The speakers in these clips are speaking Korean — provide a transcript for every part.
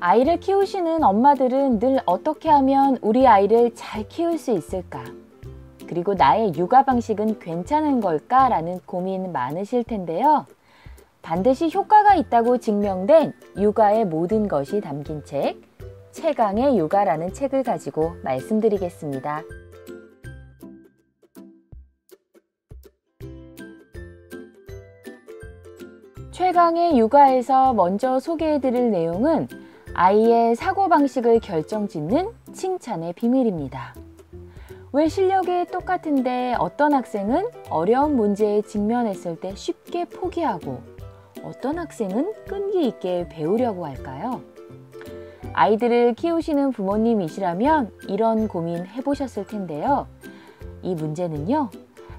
아이를 키우시는 엄마들은 늘 어떻게 하면 우리 아이를 잘 키울 수 있을까? 그리고 나의 육아 방식은 괜찮은 걸까? 라는 고민 많으실 텐데요. 반드시 효과가 있다고 증명된 육아의 모든 것이 담긴 책, 최강의 육아라는 책을 가지고 말씀드리겠습니다. 최강의 육아에서 먼저 소개해드릴 내용은 아이의 사고방식을 결정짓는 칭찬의 비밀입니다. 왜 실력이 똑같은데 어떤 학생은 어려운 문제에 직면했을 때 쉽게 포기하고 어떤 학생은 끈기 있게 배우려고 할까요? 아이들을 키우시는 부모님이시라면 이런 고민 해보셨을 텐데요. 이 문제는요,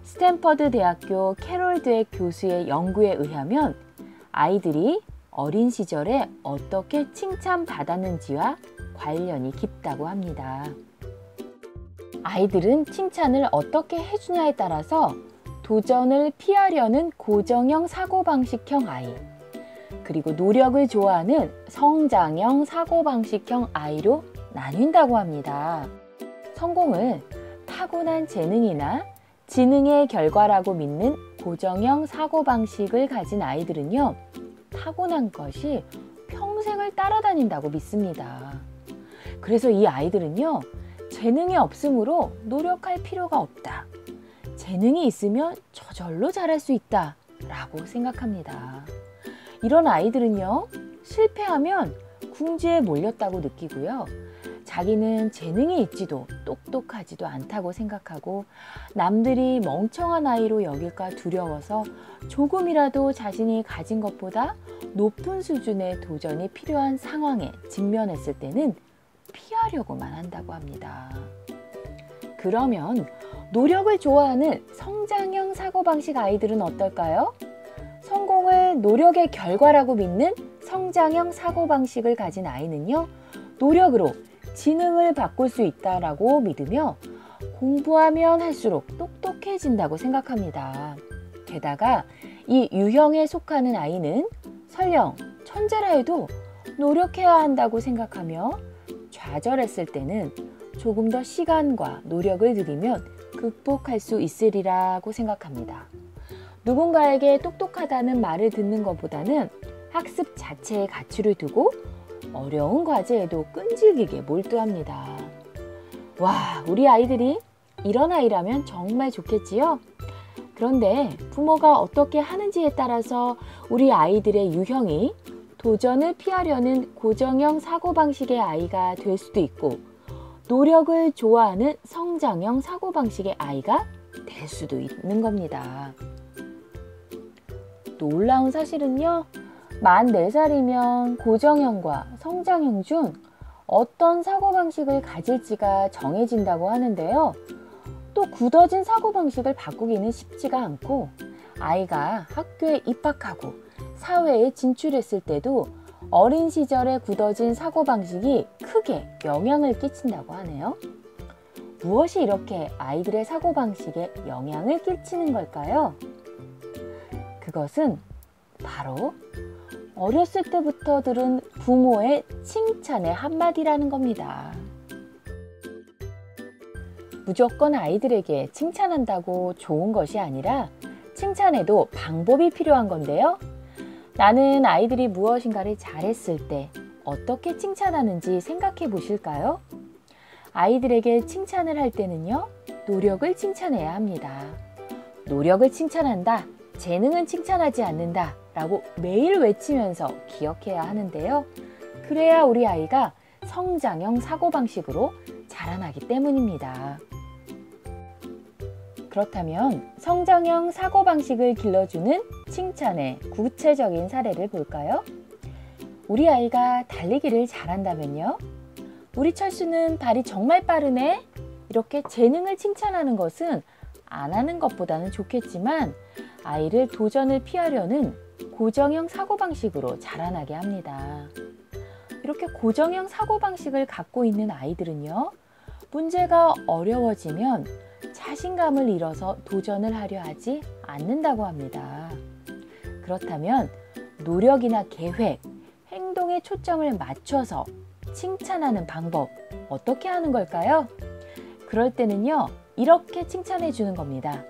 스탠퍼드 대학교 캐롤 드웩 교수의 연구에 의하면 아이들이 어린 시절에 어떻게 칭찬받았는지와 관련이 깊다고 합니다. 아이들은 칭찬을 어떻게 해주냐에 따라서 도전을 피하려는 고정형 사고방식형 아이, 그리고 노력을 좋아하는 성장형 사고방식형 아이로 나뉜다고 합니다. 성공을 타고난 재능이나 지능의 결과라고 믿는 고정형 사고방식을 가진 아이들은요, 타고난 것이 평생을 따라다닌다고 믿습니다. 그래서 이 아이들은요, 재능이 없으므로 노력할 필요가 없다. 재능이 있으면 저절로 잘할 수 있다 라고 생각합니다. 이런 아이들은요, 실패하면 궁지에 몰렸다고 느끼고요. 자기는 재능이 있지도 똑똑하지도 않다고 생각하고 남들이 멍청한 아이로 여길까 두려워서 조금이라도 자신이 가진 것보다 높은 수준의 도전이 필요한 상황에 직면했을 때는 피하려고만 한다고 합니다. 그러면 노력을 좋아하는 성장형 사고방식 아이들은 어떨까요? 성공을 노력의 결과라고 믿는 성장형 사고방식을 가진 아이는요, 노력으로 지능을 바꿀 수 있다라고 믿으며 공부하면 할수록 똑똑해진다고 생각합니다. 게다가 이 유형에 속하는 아이는 설령 천재라 해도 노력해야 한다고 생각하며 좌절했을 때는 조금 더 시간과 노력을 들이면 극복할 수 있으리라고 생각합니다. 누군가에게 똑똑하다는 말을 듣는 것보다는 학습 자체에 가치를 두고 어려운 과제에도 끈질기게 몰두합니다. 와, 우리 아이들이 이런 아이라면 정말 좋겠지요? 그런데 부모가 어떻게 하는지에 따라서 우리 아이들의 유형이 도전을 피하려는 고정형 사고방식의 아이가 될 수도 있고 노력을 좋아하는 성장형 사고방식의 아이가 될 수도 있는 겁니다. 놀라운 사실은요, 만 4살이면 고정형과 성장형 중 어떤 사고방식을 가질지가 정해진다고 하는데요. 또 굳어진 사고방식을 바꾸기는 쉽지가 않고 아이가 학교에 입학하고 사회에 진출했을 때도 어린 시절에 굳어진 사고방식이 크게 영향을 끼친다고 하네요. 무엇이 이렇게 아이들의 사고방식에 영향을 끼치는 걸까요? 그것은 바로 어렸을 때부터 들은 부모의 칭찬의 한마디라는 겁니다. 무조건 아이들에게 칭찬한다고 좋은 것이 아니라 칭찬에도 방법이 필요한 건데요. 나는 아이들이 무엇인가를 잘했을 때 어떻게 칭찬하는지 생각해 보실까요? 아이들에게 칭찬을 할 때는요, 노력을 칭찬해야 합니다. 노력을 칭찬한다, 재능은 칭찬하지 않는다 라고 매일 외치면서 기억해야 하는데요. 그래야 우리 아이가 성장형 사고방식으로 자라나기 때문입니다. 그렇다면 성장형 사고방식을 길러주는 칭찬의 구체적인 사례를 볼까요? 우리 아이가 달리기를 잘한다면요. 우리 철수는 발이 정말 빠르네. 이렇게 재능을 칭찬하는 것은 안 하는 것보다는 좋겠지만 아이를 도전을 피하려는 고정형 사고방식으로 자라나게 합니다. 이렇게 고정형 사고방식을 갖고 있는 아이들은요, 문제가 어려워지면 자신감을 잃어서 도전을 하려 하지 않는다고 합니다. 그렇다면 노력이나 계획, 행동에 초점을 맞춰서 칭찬하는 방법 어떻게 하는 걸까요? 그럴 때는요, 이렇게 칭찬해 주는 겁니다.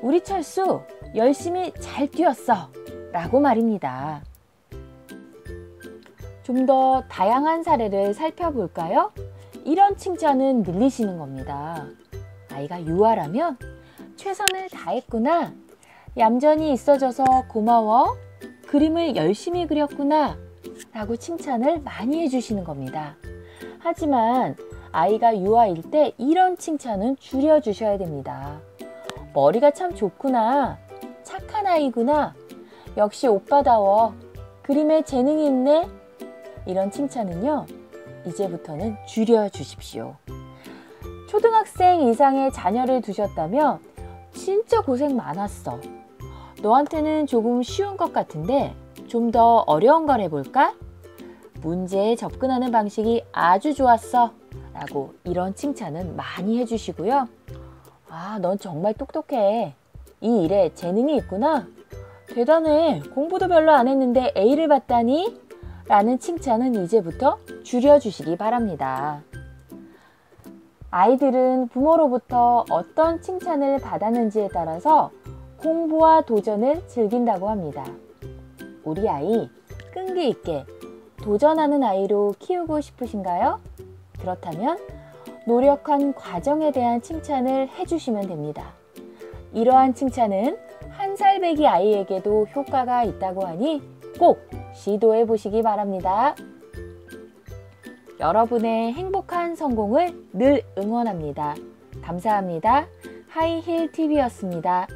우리 철수 열심히 잘 뛰었어 라고 말입니다. 좀 더 다양한 사례를 살펴볼까요? 이런 칭찬은 늘리시는 겁니다. 아이가 유아라면 최선을 다했구나, 얌전히 있어줘서 고마워, 그림을 열심히 그렸구나 라고 칭찬을 많이 해주시는 겁니다. 하지만 아이가 유아일 때 이런 칭찬은 줄여주셔야 됩니다. 머리가 참 좋구나, 착한 아이구나, 역시 오빠다워, 그림에 재능이 있네, 이런 칭찬은요, 이제부터는 줄여주십시오. 초등학생 이상의 자녀를 두셨다면 진짜 고생 많았어. 너한테는 조금 쉬운 것 같은데 좀 더 어려운 걸 해볼까? 문제에 접근하는 방식이 아주 좋았어 라고 이런 칭찬은 많이 해주시고요. 아, 넌 정말 똑똑해. 이 일에 재능이 있구나. 대단해. 공부도 별로 안 했는데 A를 받다니? 라는 칭찬은 이제부터 줄여주시기 바랍니다. 아이들은 부모로부터 어떤 칭찬을 받았는지에 따라서 공부와 도전을 즐긴다고 합니다. 우리 아이 끈기 있게 도전하는 아이로 키우고 싶으신가요? 그렇다면 노력한 과정에 대한 칭찬을 해주시면 됩니다. 이러한 칭찬은 1살 배기 아이에게도 효과가 있다고 하니 꼭 시도해 보시기 바랍니다. 여러분의 행복한 성공을 늘 응원합니다. 감사합니다. 하이힐TV였습니다.